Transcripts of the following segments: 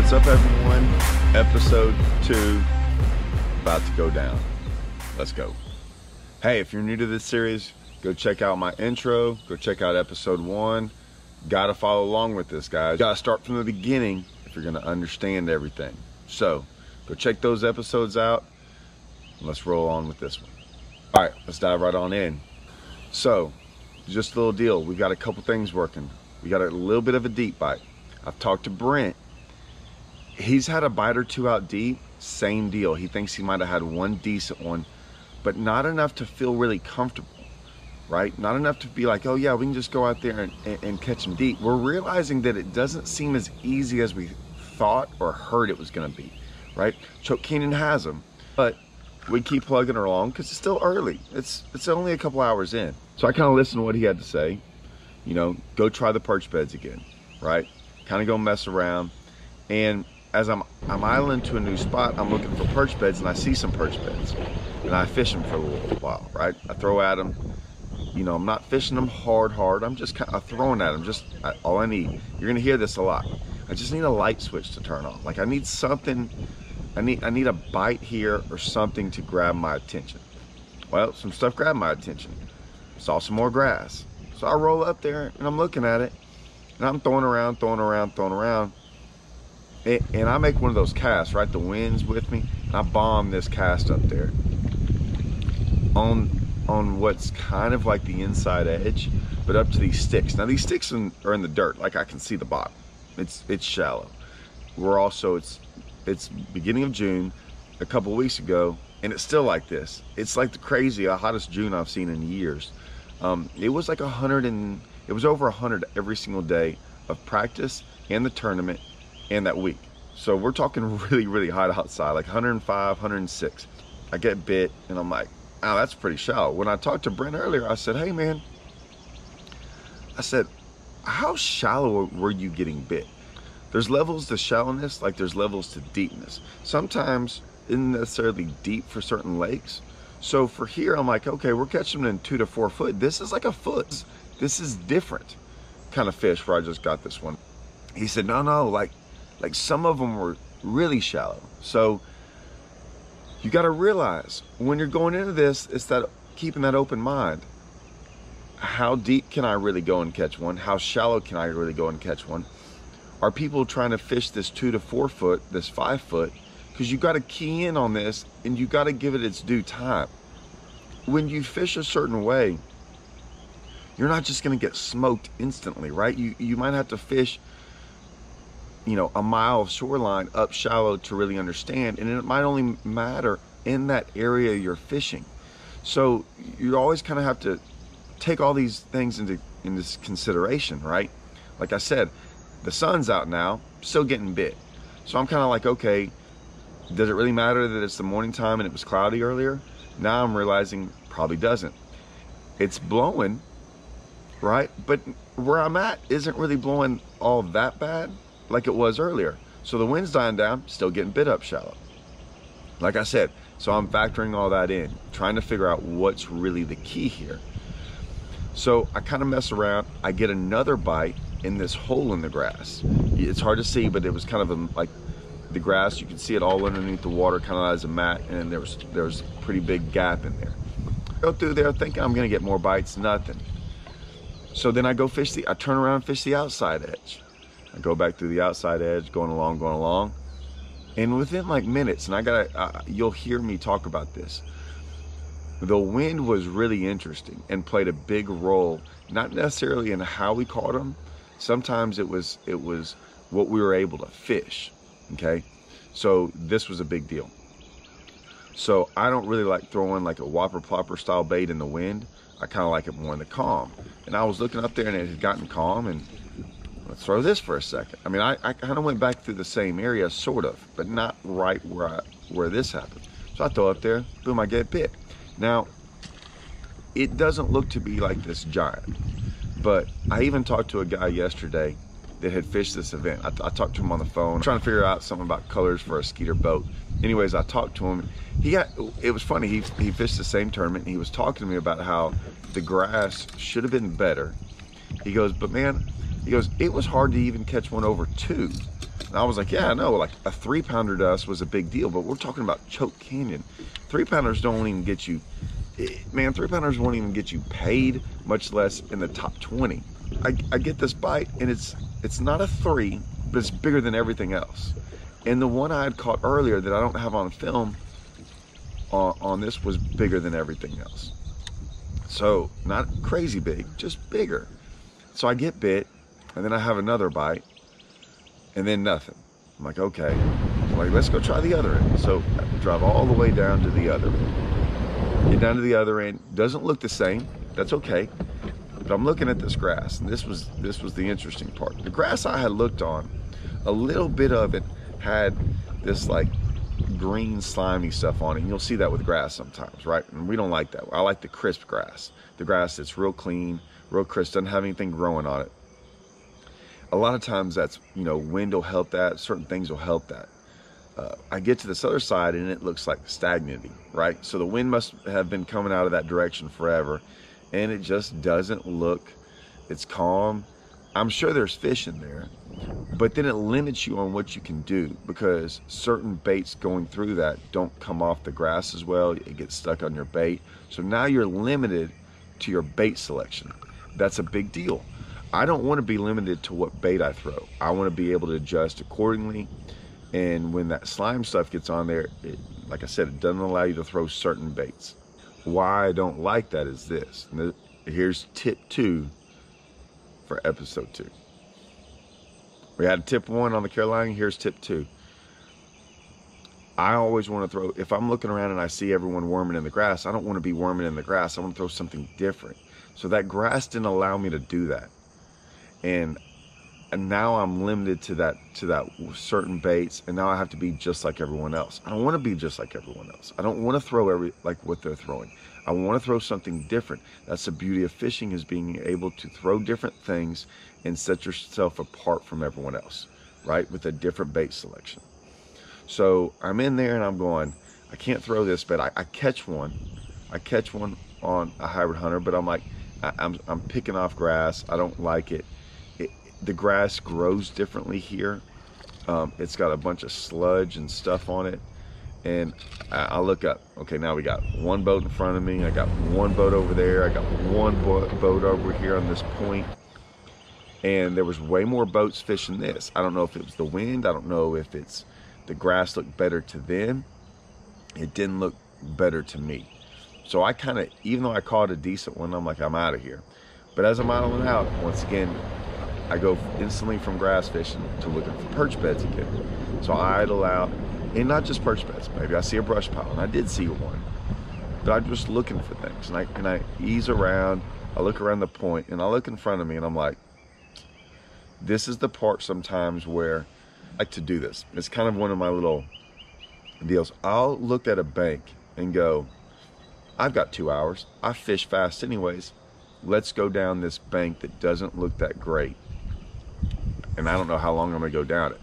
What's up, everyone? Episode 2 about to go down. Let's go. Hey, if you're new to this series, go check out my intro. Go check out episode 1. Gotta follow along with this, guys. Gotta start from the beginning if you're gonna understand everything. So, go check those episodes out. And let's roll on with this one. All right, let's dive right on in. So, just a little deal. We've got a couple things working. We got a little bit of a deep bite. I've talked to Brent. He's had a bite or two out deep. Same deal. He thinks he might have had one decent one, but not enough to feel really comfortable, right? Not enough to be like, oh yeah, we can just go out there and catch them deep. We're realizing that it doesn't seem as easy as we thought or heard it was gonna be, right? Choke Canyon has them, but we keep plugging along because it's still early. It's only a couple hours in. So I kind of listened to what he had to say. You know, go try the perch beds again, right? Kind of go mess around. And as I'm island to a new spot, I'm looking for perch beds, and I see some perch beds. And I fish them for a little while, right? I throw at them. You know, I'm not fishing them hard. I'm just kind of throwing at them. Just all I need. You're gonna hear this a lot. I just need a light switch to turn on. Like I need something. I need a bite here or something to grab my attention. Well, some stuff grabbed my attention. Saw some more grass. So I roll up there and I'm looking at it, and I'm throwing around. And I make one of those casts, right? The wind's with me, and I bomb this cast up there on what's kind of like the inside edge, but up to these sticks. Now these sticks are in the dirt, like I can see the bottom. It's shallow. It's beginning of June, a couple weeks ago, and it's still like this. It's like the hottest June I've seen in years. It was like it was over 100 every single day of practice and the tournament and that week. So we're talking really, really hot outside, like 105, 106. I get bit and I'm like, oh, that's pretty shallow. When I talked to Brent earlier, I said, hey man, I said, how shallow were you getting bit? There's levels to shallowness, like there's levels to deepness. Sometimes isn't necessarily deep for certain lakes. So for here, I'm like, okay, we're catching them in 2 to 4 foot. This is like a foot. This is different kind of fish where I just got this one. He said, no, like some of them were really shallow. So you got to realize when you're going into this, it's that keeping that open mind. How deep can I really go and catch one? How shallow can I really go and catch one? Are people trying to fish this 2 to 4 foot, this 5 foot? Because you got to key in on this and you got to give it its due time. When you fish a certain way, you're not just going to get smoked instantly, right? You might have to fish, you know, a mile of shoreline up shallow to really understand, and it might only matter in that area you're fishing. So you always kind of have to take all these things into consideration, right? Like I said, the sun's out now, still getting bit. So I'm kind of like, okay, does it really matter that it's the morning time and it was cloudy earlier? Now I'm realizing probably doesn't. It's blowing, right? But where I'm at isn't really blowing all that bad like it was earlier. So the wind's dying down, still getting bit up shallow. Like I said, so I'm factoring all that in, trying to figure out what's really the key here. So I kind of mess around. I get another bite in this hole in the grass. It's hard to see, but it was kind of like the grass. You can see it all underneath the water, kind of as a mat, and there was a pretty big gap in there. Go through there thinking I'm gonna get more bites, nothing. So then I go I turn around and fish the outside edge. I go back through the outside edge, going along, and within like minutes, and you'll hear me talk about this. The wind was really interesting and played a big role, not necessarily in how we caught them. Sometimes it was what we were able to fish, okay? So this was a big deal. So I don't really like throwing like a whopper plopper style bait in the wind. I kind of like it more in the calm. And I was looking up there and it had gotten calm, and let's throw this for a second. I mean, I kind of went back through the same area, sort of, but not right where this happened. So I throw up there, boom, I get bit. Now, it doesn't look to be like this giant, but I even talked to a guy yesterday that had fished this event. I talked to him on the phone, trying to figure out something about colors for a skeeter boat. Anyways, I talked to him. It was funny, he fished the same tournament, and he was talking to me about how the grass should have been better. He goes, but man, he goes, it was hard to even catch one over 2. And I was like, yeah, I know, like a 3-pounder to us was a big deal, but we're talking about Choke Canyon. 3-pounders don't even get you, man, 3-pounders won't even get you paid, much less in the top 20. I get this bite, and it's not a 3, but it's bigger than everything else. And the one I had caught earlier that I don't have on film on this was bigger than everything else. So not crazy big, just bigger. So I get bit, and then I have another bite, and then nothing. I'm like, okay. I'm like, let's go try the other end. So I drive all the way down to the other end. Get down to the other end. Doesn't look the same. That's okay. But I'm looking at this grass, and this was the interesting part. The grass I had looked on, a little bit of it had this like green slimy stuff on it, and you'll see that with grass sometimes, right? And we don't like that. I like the crisp grass, the grass that's real clean, real crisp, doesn't have anything growing on it. A lot of times that's, you know, wind will help that, certain things will help that. I get to this other side and it looks like stagnancy, right? So the wind must have been coming out of that direction forever, and it just doesn't look, it's calm. I'm sure there's fish in there, but then it limits you on what you can do, because certain baits going through that don't come off the grass as well. It gets stuck on your bait. So now you're limited to your bait selection. That's a big deal. I don't want to be limited to what bait I throw. I want to be able to adjust accordingly. And when that slime stuff gets on there, like I said, it doesn't allow you to throw certain baits. Why I don't like that is this. Here's tip 2 for episode 2. We had tip 1 on the Carolina. Here's tip 2. I always want to throw, if I'm looking around and I see everyone worming in the grass, I don't want to be worming in the grass. I want to throw something different. So that grass didn't allow me to do that. And now I'm limited to that certain baits, and now I have to be just like everyone else. I don't want to be just like everyone else. I don't want to throw like what they're throwing. I want to throw something different. That's the beauty of fishing, is being able to throw different things and set yourself apart from everyone else, right? With a different bait selection. So I'm in there and I'm going, I can't throw this, but I catch one. I catch one on a hybrid hunter, but I'm like, I'm picking off grass. I don't like it. The grass grows differently here. It's got a bunch of sludge and stuff on it. And I look up, okay, now we got one boat in front of me. I got one boat over there. I got one boat over here on this point. And there was way more boats fishing this. I don't know if it was the wind. I don't know if it's the grass looked better to them. It didn't look better to me. So I kind of, even though I caught a decent one, I'm like, I'm out of here. But as I'm idling out, once again, I go instantly from grass fishing to looking for perch beds again. So I idle out, and not just perch beds. Maybe I see a brush pile, and I did see one. But I'm just looking for things, and I ease around. I look around the point, and I look in front of me, and I'm like, this is the part sometimes where I like to do this. It's kind of one of my little deals. I'll look at a bank and go, I've got 2 hours. I fish fast anyways. Let's go down this bank that doesn't look that great. And I don't know how long I'm gonna go down it,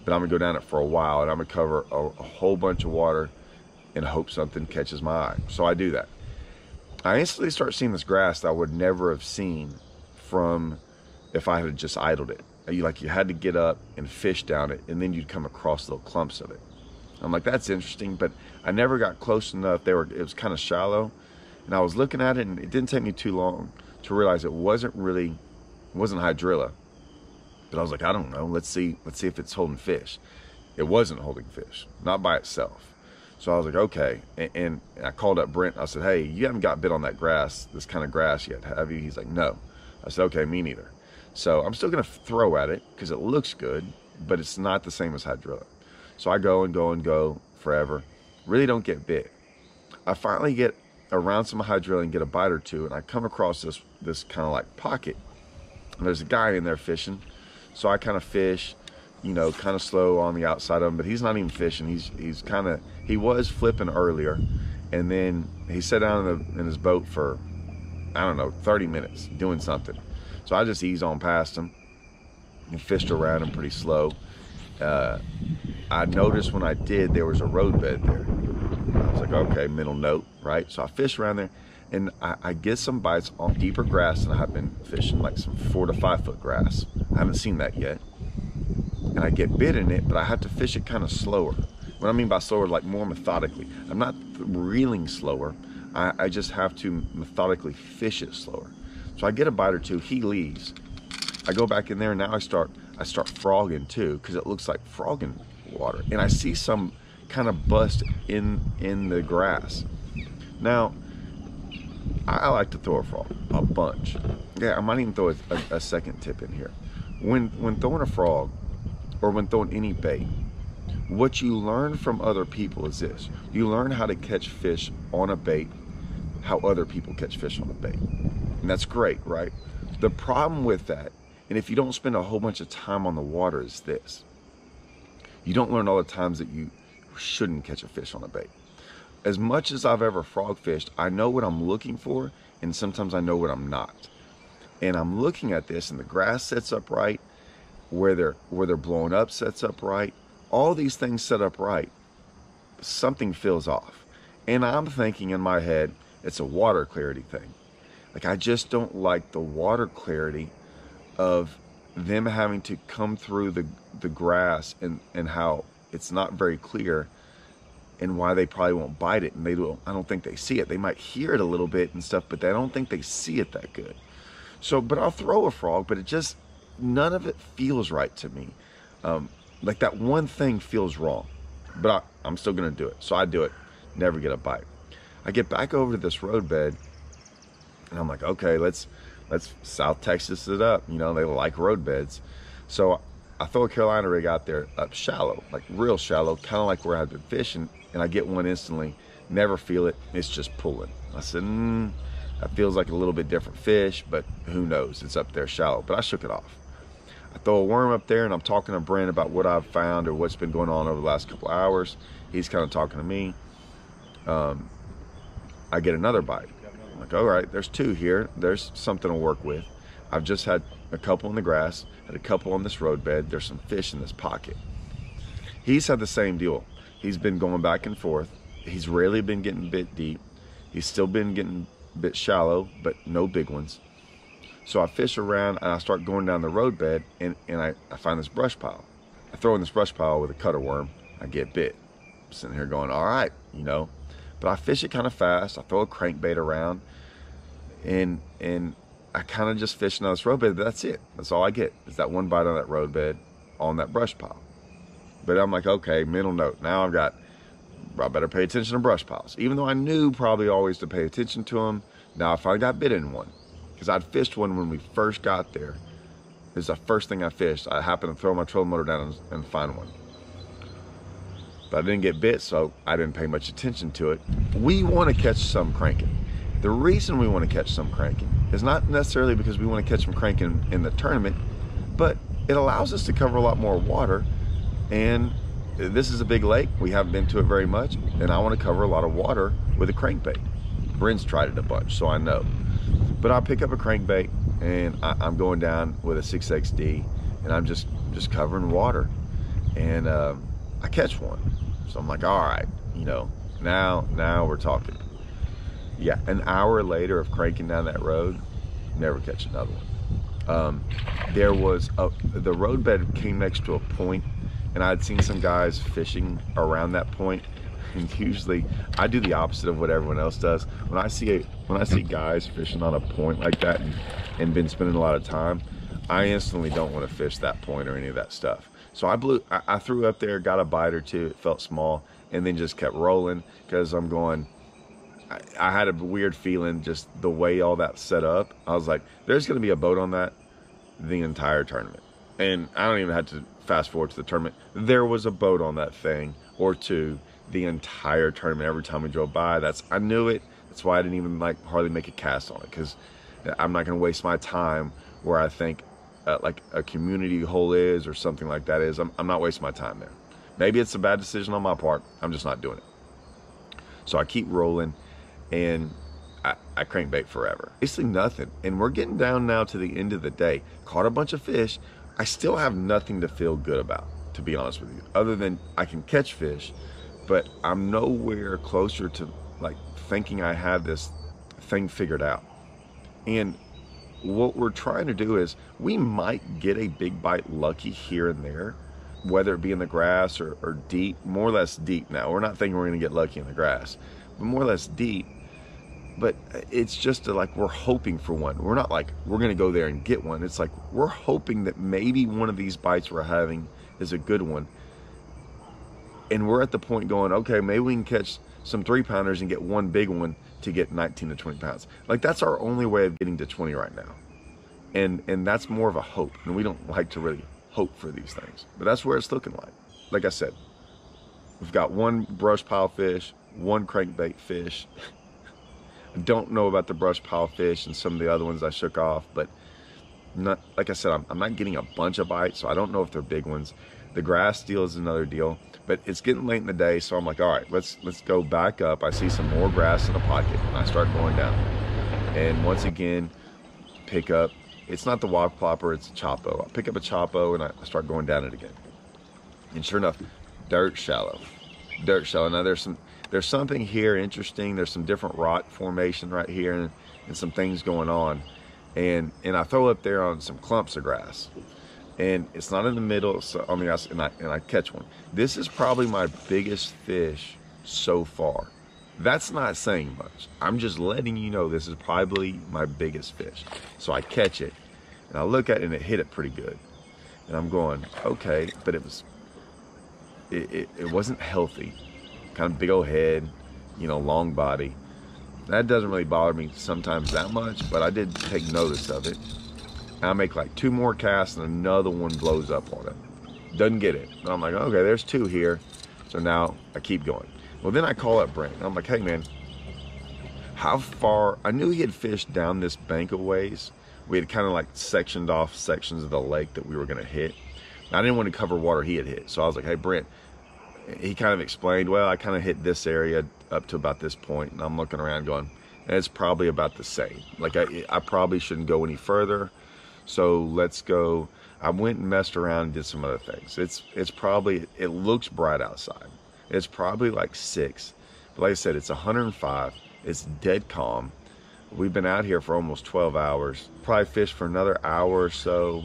but I'm gonna go down it for a while, and I'm gonna cover a whole bunch of water and hope something catches my eye. So I do that. I instantly start seeing this grass that I would never have seen from if I had just idled it. You had to get up and fish down it, and then you'd come across little clumps of it. I'm like, that's interesting, but I never got close enough. It was kind of shallow, and I was looking at it, and it didn't take me too long to realize it wasn't hydrilla. But I was like, I don't know. Let's see if it's holding fish. It wasn't holding fish, not by itself. So I was like, okay. And I called up Brent. I said, hey, you haven't got bit on that grass, this kind of grass yet, have you? He's like, no. I said, okay, me neither. So I'm still gonna throw at it because it looks good, but it's not the same as hydrilla. So I go and go forever. Really don't get bit. I finally get around some hydrilla and get a bite or two, and I come across this kind of like pocket. And there's a guy in there fishing. So I kind of fish, kind of slow on the outside of him, but he's not even fishing. He was flipping earlier, and then he sat down in his boat for, I don't know, 30 minutes doing something. So I just eased on past him and fished around him pretty slow. I noticed when I did, there was a roadbed there. I was like, okay, mental note, right? So I fished around there, and I get some bites on deeper grass than I've been fishing, like some 4 to 5 foot grass. I haven't seen that yet. and I get bit in it, but I have to fish it kind of slower. What I mean by slower, like more methodically. I'm not reeling slower. I just have to methodically fish it slower. So I get a bite or two, he leaves. I go back in there, and now I start frogging too, because it looks like frogging water. And I see some kind of bust in the grass. Now, I like to throw a frog, a bunch. Yeah, I might even throw a second tip in here. When throwing a frog, or when throwing any bait, what you learn from other people is this. You learn how to catch fish on a bait, how other people catch fish on a bait. And that's great, right? The problem with that, and if you don't spend a whole bunch of time on the water, is this. You don't learn all the times that you shouldn't catch a fish on a bait. As much as I've ever frog fished, I know what I'm looking for, and sometimes I know what I'm not. And I'm looking at this, and the grass sets up right, where they're blowing up sets up right. All these things set up right. Something feels off. And I'm thinking in my head, it's a water clarity thing. Like, I just don't like the water clarity of them having to come through the grass, and how it's not very clear, and why they probably won't bite it. And I don't think they see it. They might hear it a little bit and stuff, but I don't think they see it that good. So, but I'll throw a frog, but it just, none of it feels right to me. Like, that one thing feels wrong, but I'm still gonna do it. So I do it, never get a bite. I get back over to this roadbed, and I'm like, okay, let's South Texas it up. You know, they like roadbeds. So I throw a Carolina rig out there up shallow, like real shallow, kind of like where I've been fishing, and I get one instantly, never feel it, it's just pulling. I said, that feels like a little bit different fish, but who knows, it's up there shallow. But I shook it off. I throw a worm up there, and I'm talking to Brent about what I've found or what's been going on over the last couple hours. He's kind of talking to me. I get another bite. I'm like, all right, there's two here. There's something to work with. I've just had a couple in the grass, had a couple on this roadbed. There's some fish in this pocket. He's had the same deal. He's been going back and forth. He's rarely been getting bit deep. He's still been getting bit shallow, but no big ones. So I fish around, and I start going down the roadbed, and I find this brush pile. I throw in this brush pile with a cutter worm. I get bit. I'm sitting here going, all right, you know. But I fish it kind of fast. I throw a crankbait around, and I kind of just fish on this roadbed. But that's it. That's all I get, is that one bite on that roadbed on that brush pile. But I'm like, okay, mental note. Now I better pay attention to brush piles. Even though I knew probably always to pay attention to them, now I finally got bit in one. Because I'd fished one when we first got there. It was the first thing I fished. I happened to throw my trolling motor down and find one. But I didn't get bit, so I didn't pay much attention to it. We want to catch some cranking. The reason we want to catch some cranking is not necessarily because we want to catch some cranking in the tournament, but it allows us to cover a lot more water. And this is a big lake. We haven't been to it very much, and I want to cover a lot of water with a crankbait. Brent's tried it a bunch, so I know. But I'll pick up a crankbait, and I'm going down with a 6XD, and I'm just covering water, and I catch one. So I'm like, all right, you know, now we're talking. Yeah, an hour later of cranking down that road, never catch another one. There was the roadbed came next to a point, and I'd seen some guys fishing around that point. And usually I do the opposite of what everyone else does. When I see guys fishing on a point like that and been spending a lot of time, I instantly don't want to fish that point or any of that stuff. So I threw up there, got a bite or two, it felt small, and then just kept rolling, because I'm going, I had a weird feeling just the way all that set up. I was like, there's going to be a boat on that the entire tournament. And I don't even have to fast forward to the tournament. There was a boat on that thing or two the entire tournament. Every time we drove by, I knew it. That's why I didn't even hardly make a cast on it, because I'm not going to waste my time where I think like a community hole is or something like that is. I'm not wasting my time there. Maybe it's a bad decision on my part. I'm just not doing it. So I keep rolling, and I crankbait forever. Basically nothing. And we're getting down now to the end of the day. Caught a bunch of fish. I still have nothing to feel good about, to be honest with you, other than I can catch fish, but I'm nowhere closer to thinking I have this thing figured out. And what we're trying to do is, we might get a big bite lucky here and there, whether it be in the grass or deep, more or less deep now. We're not thinking we're going to get lucky in the grass, but more or less deep. But it's just like we're hoping for one. We're not like we're going to go there and get one. It's like we're hoping that maybe one of these bites we're having is a good one. And we're at the point going, okay, maybe we can catch some 3-pounders and get one big one to get 19 to 20 pounds. Like, that's our only way of getting to 20 right now. And that's more of a hope. And we don't like to really hope for these things. But that's where it's looking like. Like I said, we've got one brush pile fish, one crankbait fish. I don't know about the brush pile fish and some of the other ones I shook off, but not, like I said, I'm not getting a bunch of bites, so I don't know if they're big ones. The grass deal is another deal, but it's getting late in the day, so I'm like, all right, let's go back up. I see some more grass in a pocket, and I start going down. And once again, pick up, it's not the wad plopper, it's a Chopo. I pick up a Chopo and I start going down it again. And sure enough, dirt shallow. Now there's something here interesting. There's some different rock formation right here and some things going on. And I throw up there on some clumps of grass. And it's not in the middle, so I mean, and I catch one. This is probably my biggest fish so far. That's not saying much. I'm just letting you know this is probably my biggest fish. So I catch it, and I look at it, and it hit it pretty good. And I'm going, okay, but it wasn't healthy. Kind of big old head, you know, long body. That doesn't really bother me sometimes that much, but I did take notice of it. I make like 2 more casts and another one blows up on it. Doesn't get it. And I'm like, okay, there's 2 here. So now I keep going. Well, then I call up Brent. And I'm like, hey, man, how far? I knew he had fished down this bank of ways. We had kind of like sectioned off sections of the lake that we were going to hit. I didn't want to cover water he had hit. So I was like, hey, Brent. He kind of explained, well, I kind of hit this area up to about this point. And I'm looking around going, it's probably about the same. Like, I probably shouldn't go any further. So let's go. I went and messed around and did some other things. It's probably, it looks bright outside. It's probably like 6. But like I said, it's 105. It's dead calm. We've been out here for almost 12 hours. Probably fished for another hour or so.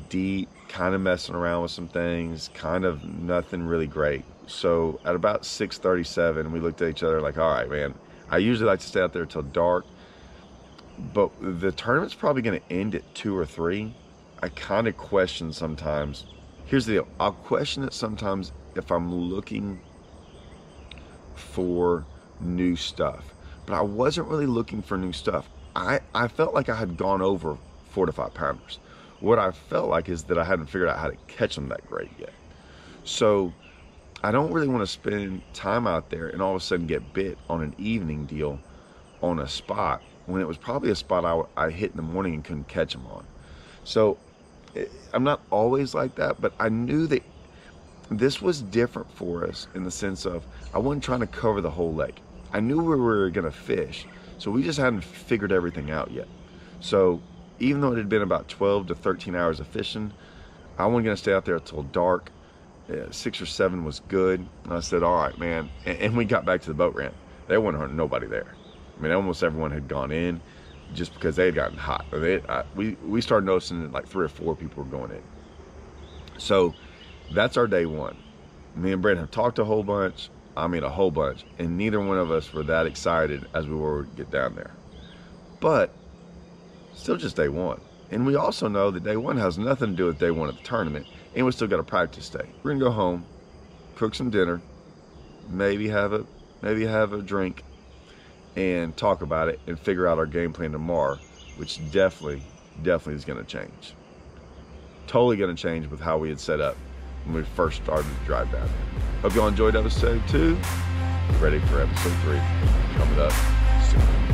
Deep, kind of messing around with some things. Kind of nothing really great. So at about 6:37, we looked at each other like, all right, man. I usually like to stay out there till dark. But the tournament's probably going to end at 2 or 3. I kind of question sometimes. Here's the deal. I'll question it sometimes if I'm looking for new stuff. But I wasn't really looking for new stuff. I felt like I had gone over 4 to 5 pounders. What I felt like is that I hadn't figured out how to catch them that great yet. So I don't really want to spend time out there and all of a sudden get bit on an evening deal on a spot when it was probably a spot I hit in the morning and couldn't catch them on. So I'm not always like that, but I knew that this was different for us in the sense of I wasn't trying to cover the whole lake. I knew where we were going to fish, so we just hadn't figured everything out yet. So even though it had been about 12 to 13 hours of fishing, I wasn't going to stay out there until dark. 6 or 7 was good. And I said, all right, man. And we got back to the boat ramp. There wasn't nobody there. I mean, almost everyone had gone in just because they had gotten hot. We started noticing that like 3 or 4 people were going in. So that's our day 1. Me and Brent have talked a whole bunch. I mean, a whole bunch. And neither one of us were that excited as we were to get down there. But still just day 1. And we also know that day 1 has nothing to do with day 1 of the tournament. And we still got a practice day. We're going to go home, cook some dinner, maybe have a drink, and talk about it and figure out our game plan tomorrow, which definitely is going to change. Totally going to change with how we had set up when we first started to drive down there. Hope y'all enjoyed episode 2. Ready for episode 3 coming up soon.